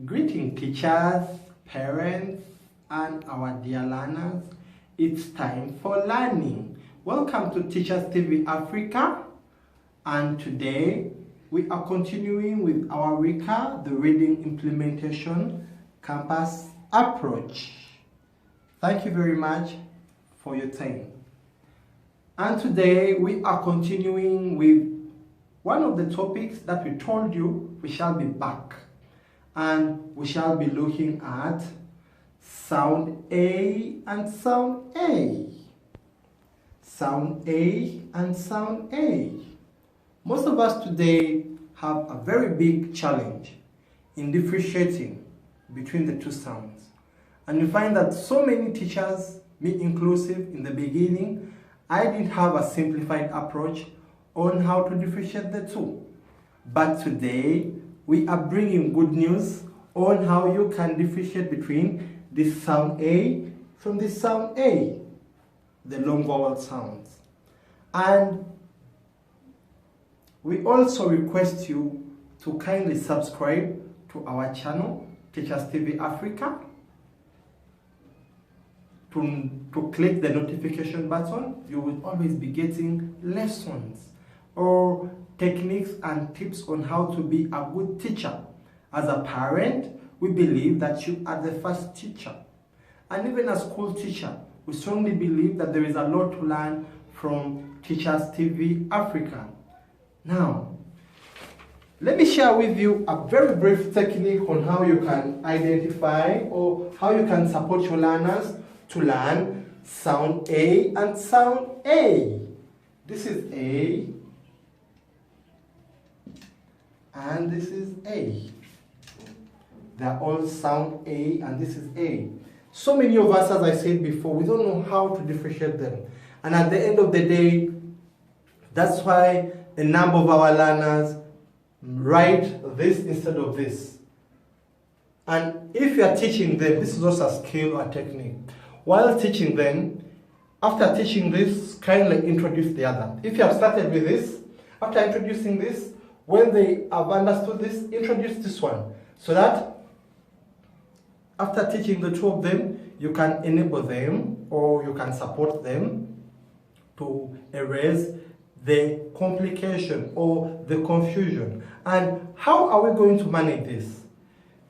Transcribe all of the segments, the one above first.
Greeting teachers, parents, and our dear learners. It's time for learning. Welcome to Teachers TV Africa, and today we are continuing with our RICA, the Reading Implementation Campus Approach. Thank you very much for your time. And today we are continuing with one of the topics that we told you we shall be back. And we shall be looking at sound A and sound A. Sound A and sound A. Most of us today have a very big challenge in differentiating between the two sounds. And you find that so many teachers, me inclusive, in the beginning, I didn't have a simplified approach on how to differentiate the two. But today, we are bringing good news on how you can differentiate between this sound A from this sound A, the long vowel sounds. And we also request you to kindly subscribe to our channel, Teachers TV Africa, to click the notification button. You will always be getting lessons or techniques and tips on how to be a good teacher. As a parent, we believe that you are the first teacher. And even as school teacher, we strongly believe that there is a lot to learn from Teachers TV Africa. Now, let me share with you a very brief technique on how you can identify or how you can support your learners to learn sound A and sound A. This is A. And this is A. They are all sound A, and this is A. So many of us, as I said before, we don't know how to differentiate them. And at the end of the day, that's why a number of our learners write this instead of this. And if you are teaching them, this is also a skill or technique. While teaching them, after teaching this, kindly introduce the other. If you have started with this, after introducing this, when they have understood this, introduce this one, so that after teaching the two of them, you can enable them or you can support them to erase the complication or the confusion. And how are we going to manage this?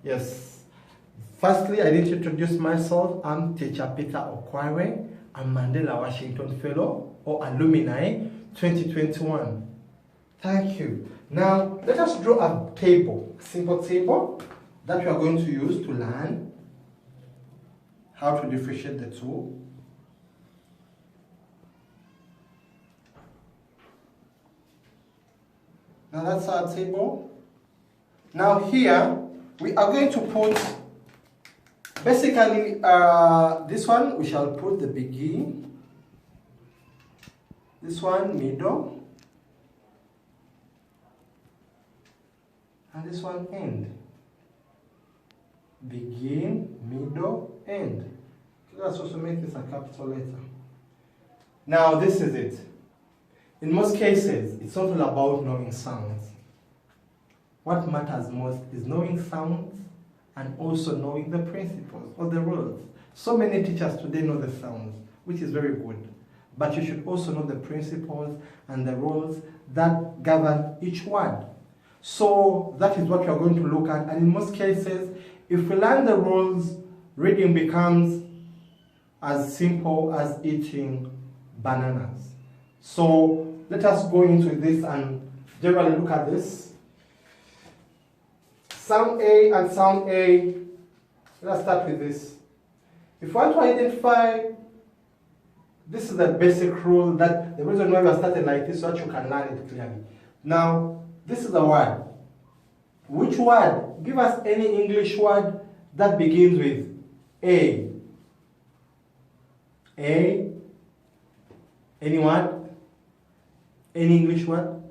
Yes, firstly, I need to introduce myself. I'm Teacher Peter Okware. I'm Mandela Washington Fellow or Alumni 2021. Thank you. Now, let us draw a table, a simple table that we are going to use to learn how to differentiate the two. Now that's our table. Now here, we are going to put, basically, this one, we shall put the begin. This one, middle. And this one, end. Begin, middle, end. Let's also make this a capital letter. Now, this is it. In most cases, it's not all about knowing sounds. What matters most is knowing sounds and also knowing the principles or the rules. So many teachers today know the sounds, which is very good. But you should also know the principles and the rules that govern each word. So that is what we are going to look at, and in most cases, if we learn the rules, reading becomes as simple as eating bananas. So let us go into this and generally look at this. Sound A and sound A. Let us start with this. If you want to identify, this is the basic rule, that the reason why we are starting like this, so that you can learn it clearly. Now, this is a word. Which word? Give us any English word that begins with A. A. Any word? Any English word?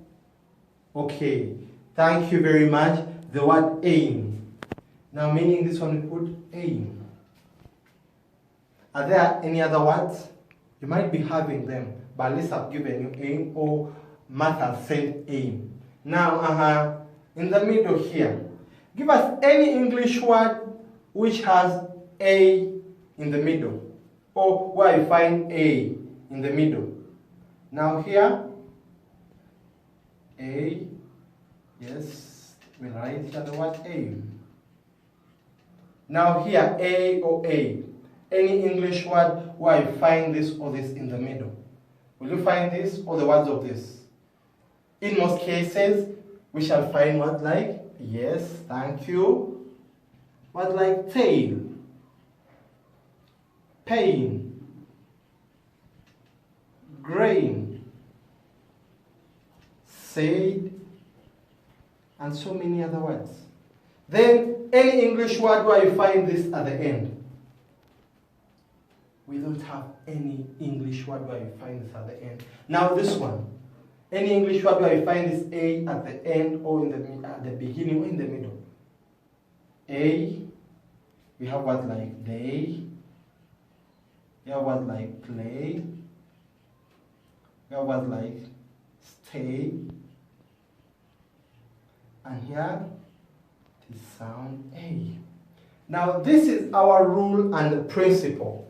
Okay. Thank you very much. The word aim. Now, meaning this one we put aim. Are there any other words? You might be having them, but at least I've given you aim, or Matt has said aim. Now, in the middle here, Give us any English word which has A in the middle, or where you find A in the middle. Now here, A, yes, we write here the word A. Now here, A or A. Any English word where you find this or this in the middle. Will you find this or the words of this? In most cases, we shall find words like, yes, thank you, words like tail, pain, grain, said, and so many other words. Then any English word where you find this at the end. We don't have any English word where you find this at the end. Now this one. Any English word where you find this A at the end or at the beginning or in the middle. A, we have words like day. We have words like play. We have words like stay. And here it is sound A. Now this is our rule and principle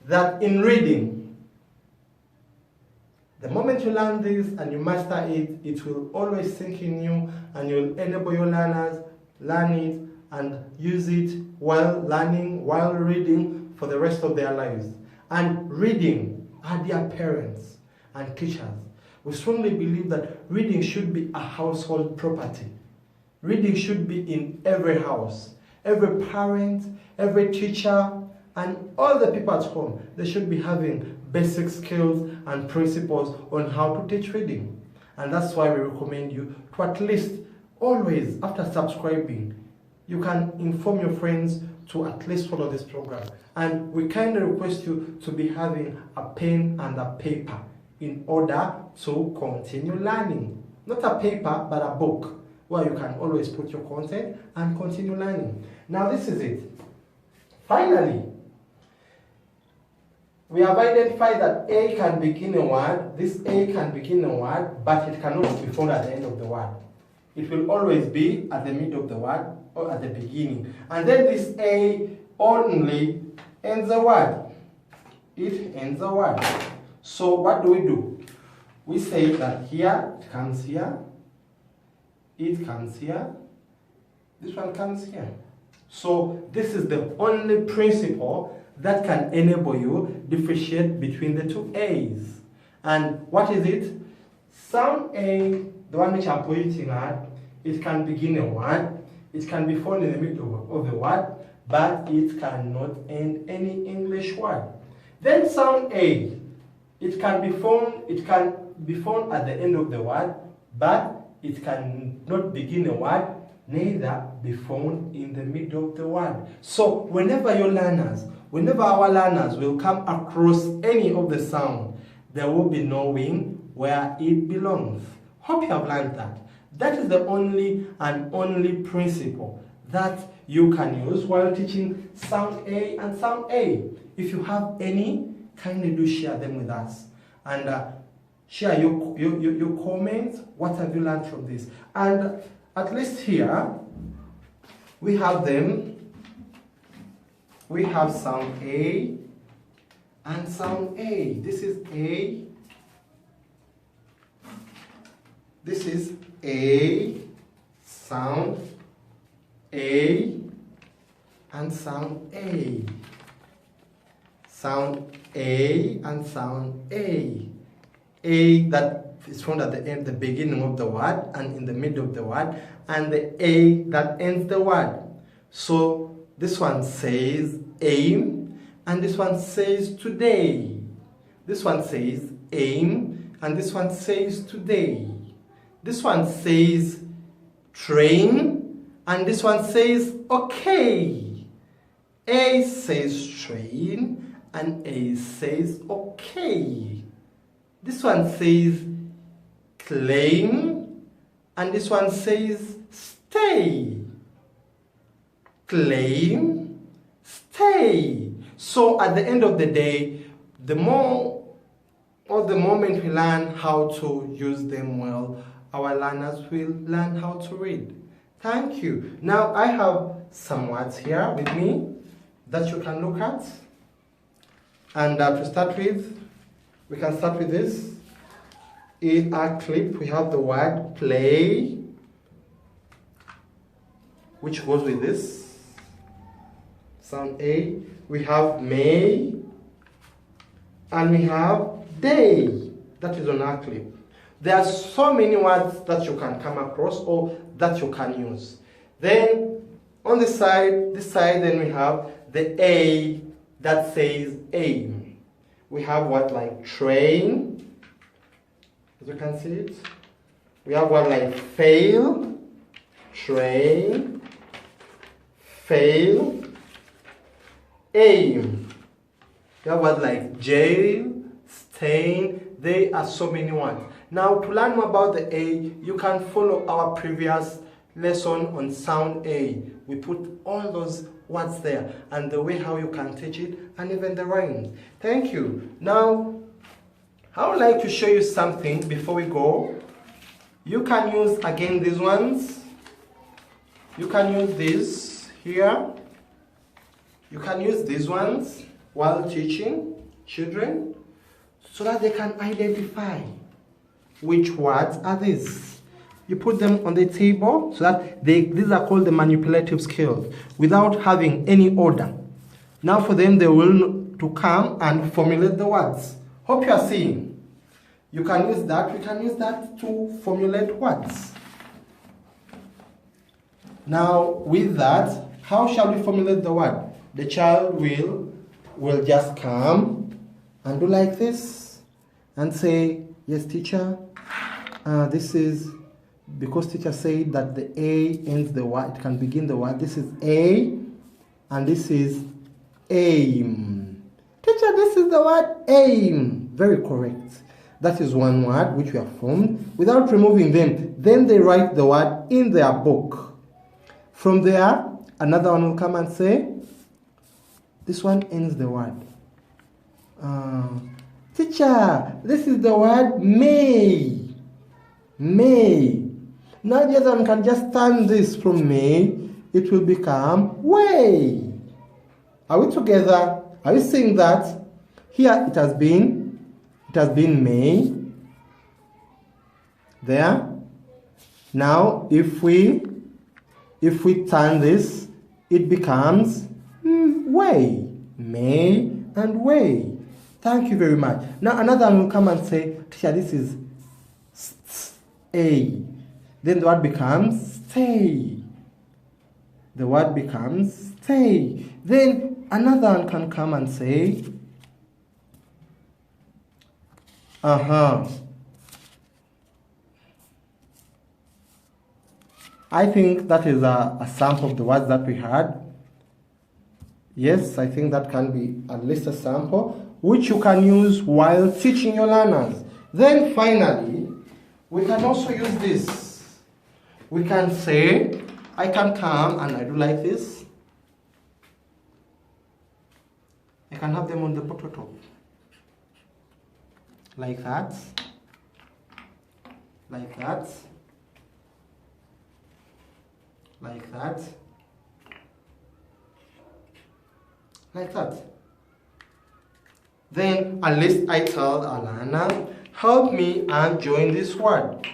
that in reading, the moment you learn this and you master it, it will always sink in you and you'll enable your learners learn it and use it while learning, while reading for the rest of their lives. And reading are their parents and teachers. We strongly believe that reading should be a household property. Reading should be in every house. Every parent, every teacher, and all the people at home, they should be having basic skills and principles on how to teach reading. And that's why we recommend you to at least always, after subscribing, you can inform your friends to at least follow this program. And we kindly request you to be having a pen and a paper in order to continue learning. Not a paper, but a book, where you can always put your content and continue learning. Now this is it. Finally, we have identified that A can begin a word, this A can begin a word, but it cannot be found at the end of the word. It will always be at the middle of the word or at the beginning. And then this A only ends a word. It ends a word. So what do? We say that here, it comes here, it comes here, this one comes here. So this is the only principle that can enable you differentiate between the two A's. And what is it? Sound A, the one which I'm pointing at, it can begin a word, it can be found in the middle of the word, but it cannot end any English word. Then sound A, it can be found at the end of the word, but it cannot begin a word, neither be found in the middle of the word. So whenever our learners will come across any of the sound, there will be knowing where it belongs. Hope you have learned that. That is the only principle that you can use while teaching sound A and sound A. If you have any, kindly do share them with us. And share your comments. What have you learned from this? And at least here, we have them. We have sound A and sound A. This is A. This is A, sound A, and sound A. Sound A and sound A. A that is found at the end, the beginning of the word and in the middle of the word, and the A that ends the word. So this one says aim, and this one says today. This one says aim, and this one says today. This one says train, and this one says okay. A says train, and A says okay. This one says claim, and this one says stay. Claim, stay. So at the end of the day, the more or the moment we learn how to use them well, our learners will learn how to read. Thank you. Now I have some words here with me that you can look at. And to start with, we can start with this. In our clip, we have the word play, which goes with this. Sound A. We have may, and we have day. That is on our clip. There are so many words that you can come across or that you can use. Then on this side, then we have the A that says aim. We have what like train, as you can see it. We have what like fail, train, fail, aim. We have what like jail, stain. There are so many ones. Now to learn more about the A, you can follow our previous lesson on sound A. We put all those words there and the way how you can teach it and even the rhymes. Thank you. Now I would like to show you something before we go. You can use again these ones. You can use this here. You can use these ones while teaching children so that they can identify which words are these. You put them on the table so that these are called the manipulative skills without having any order. Now for them, they will to come and formulate the words. Hope you are seeing. You can use that. We can use that to formulate words. Now with that, how shall we formulate the word? The child will just come and do like this and say, yes, teacher, this is, because teacher said that the A ends the word, it can begin the word. This is A, and this is aim. Teacher, this is the word aim. Very correct. That is one word which we have formed without removing them. Then they write the word in their book. From there, another one will come and say, this one ends the word. Teacher, this is the word may. May. Now the other one can just turn this from may, it will become way. Are we together? Are we seeing that? Here it has been may. There. Now if we turn this, it becomes way. May and way. Thank you very much. Now another one will come and say, teacher, this is A. Then the word becomes stay. The word becomes stay. Then another one can come and say, I think that is a sample of the words that we had. Yes, I think that can be at least a sample, which you can use while teaching your learners. Then finally, we can also use this. We can say, I can come and I do like this. I can have them on the bottle top. Like that. Like that. Like that. Like that. Then at least I tell Alana, help me and join this word.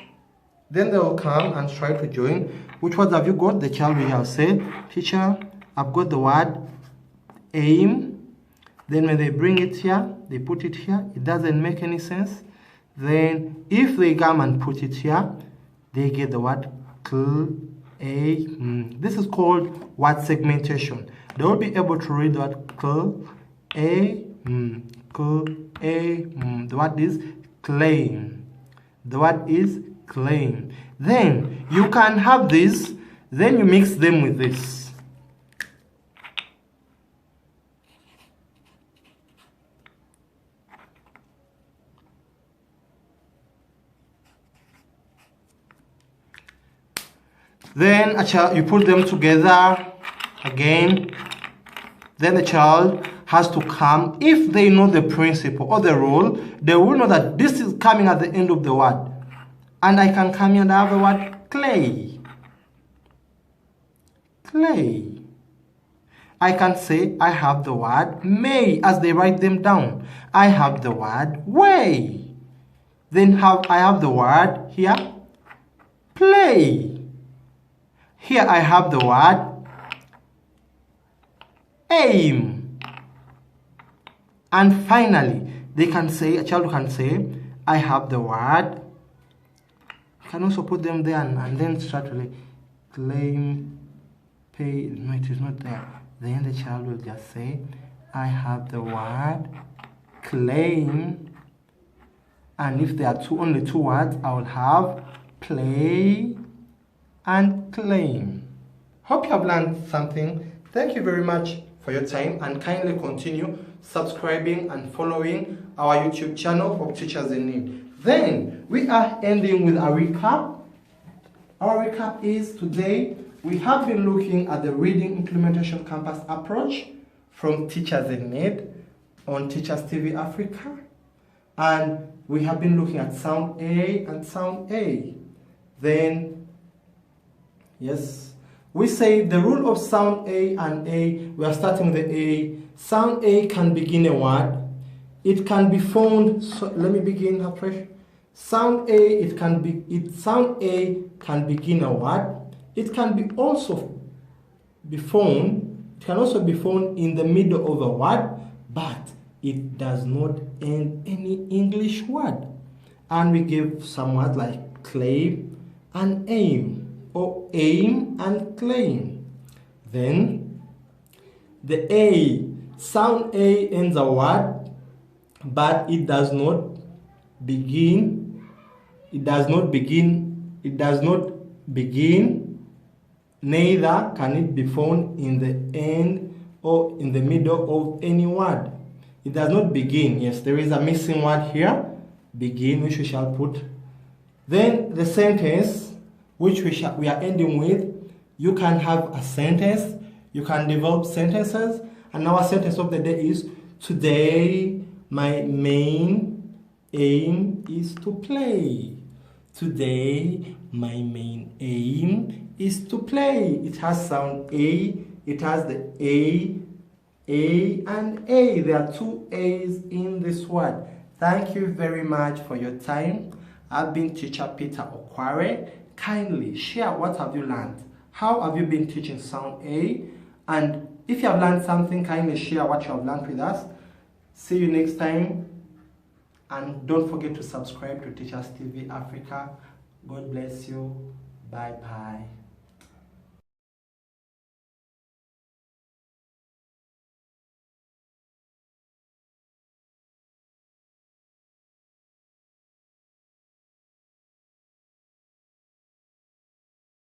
Then they will come and try to join. Which words have you got? The child will have said, teacher, I've got the word aim. Then when they bring it here, they put it here. It doesn't make any sense. Then if they come and put it here, they get the word aim. This is called word segmentation. They will be able to read the word aim. The word is claim. The word is claim. Then you can have this, then you mix them with this. Then you put them together again. Then the child has to come. If they know the principle or the rule, they will know that this is coming at the end of the word. And I can come here and have the word clay. clay. I can say I have the word may as they write them down. I have the word way. Then I have the word here, play. Here I have the word aim. And finally, a child can say, I have the word. You can also put them there and then start to claim, pay. No, it is not there. Then the child will just say, I have the word claim. And if there are only two words, I will have play and claim. Hope you have learned something. Thank you very much for your time, and kindly continue subscribing and following our YouTube channel for Teachers in Need. Then we are ending with a recap. Our recap is today we have been looking at the Reading Implementation Campus approach from Teachers in Need on Teachers TV Africa. And we have been looking at sound A and sound A. Then, yes, we say the rule of sound A and A, we are starting with the A. Sound A can begin a word. It can be found, so let me begin afresh. Sound A, sound A can begin a word. It can be also be found, it can also be found in the middle of a word, but it does not end any English word. And we give some words like claim and aim, or aim and claim. Then the A, sound A ends a word, but it does not begin, neither can it be found in the end or in the middle of any word. It does not begin. Yes, there is a missing word here, begin, which we shall put. Then the sentence, which we are ending with, you can have a sentence, you can develop sentences, and our sentence of the day is, today my main aim is to play. Today my main aim is to play. It has sound A, it has the A and A. There are two A's in this word. Thank you very much for your time. I've been Teacher Peter Okware. Kindly share what have you learned. How have you been teaching sound A? And if you have learned something, kindly share what you have learned with us. See you next time. And don't forget to subscribe to Teachers TV Africa. God bless you. Bye-bye.